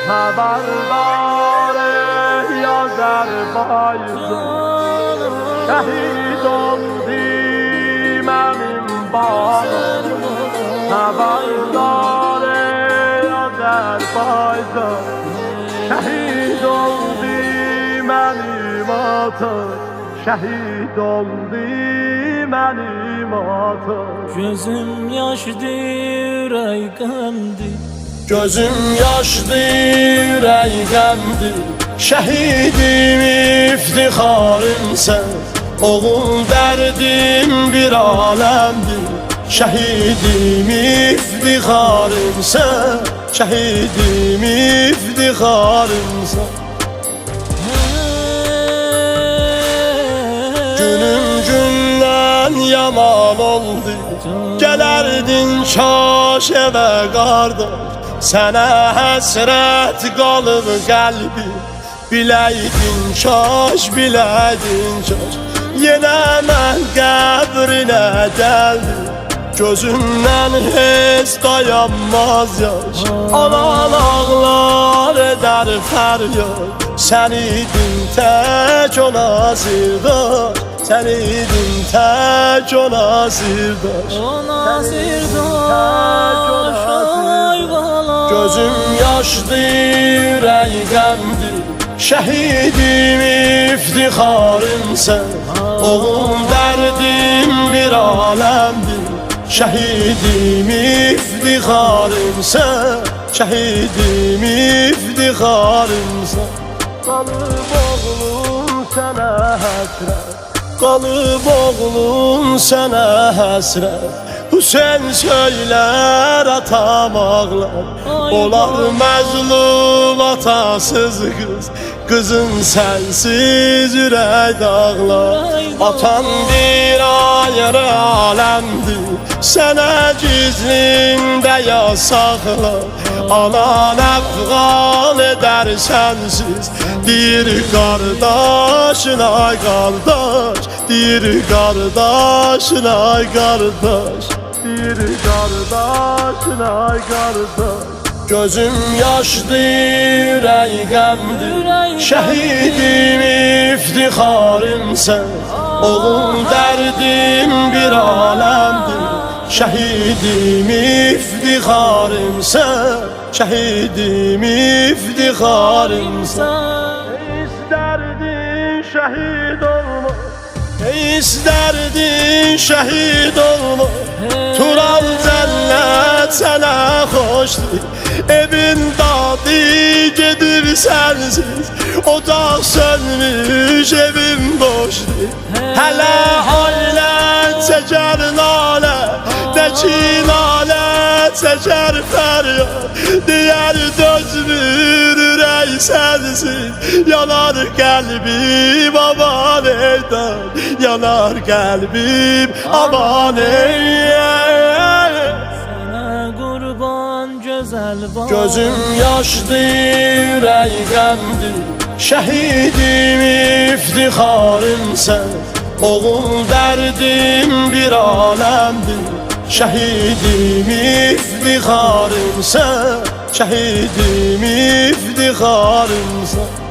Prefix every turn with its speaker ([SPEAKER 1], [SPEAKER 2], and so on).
[SPEAKER 1] Haberdar ey Azerbaycan, şehit oldu benim bağım. Haberdar ey Azerbaycan, şehit oldu benim atam. Şehit oldu benim atam.
[SPEAKER 2] Gözüm yaşdır ey qəmdir,
[SPEAKER 1] Gözüm yaşdır ey qəmdir, şehidim iftiharım sen. Oğul derdim bir alemdir, şehidim iftiharım sen. Şehidim iftiharım sen. Günüm gündən yaman oldu, gəlerdin kaş evə qardaş. Sənə həsrət qalıb qəlbi, biləydin kaş, biləydin kaş. Yenə mən qəbrinə gəldim, gözümdən heç dayanmaz yaş. Anan ağlar edər fəryad, sən idin tək ona sirdaş. Sen idin tək ona sirdaş.
[SPEAKER 2] ona sirdaş ay qalar.
[SPEAKER 1] Gözüm yaşdır ey qəmdir, şehidim iftiharım sen. Oğul derdim bir alemdir, şehidim iftiharım sen. Şehidim iftiharım sen. Qalıb oğlum sənə həsrət, qalıb oğlum sənə həsrət. Hüseyn söylər atam ağlar, olar məzlum atasız qız. Kızın sensiz ürək dağlar. Atan bir ayrı alemdir, sənə gizlində yasaqlar. Anan əfqan edər sənsiz, deyir qardaşın ay qardaş. Deyir qardaşın ay qardaş. Deyir qardaşın ay qardaş. Gözüm yaşdır ey qəmdir, şehidim iftiharım sen. Oğul derdim bir alemdir, şehidim iftiharım sen. Şehidim iftiharım sen. İsterdin şehit olmak, isterdin şehit olmak. Tural cennet sana hoşdur, evin dadı gedir sensiz. Ocaq sönmüş evin boşdur, hələ ailət çəkər nalə. De ki nalə çəkər fəryad, deyər dözmür ürək sensiz. Yanar qəlbim aman eydən, yanar qəlbim aman eydən. Gözüm yaşdır ey qəmdir, şehidim iftiharım sen. Oğul derdim bir alemdir, şehidim iftiharım sen. Şehidim iftiharım sen.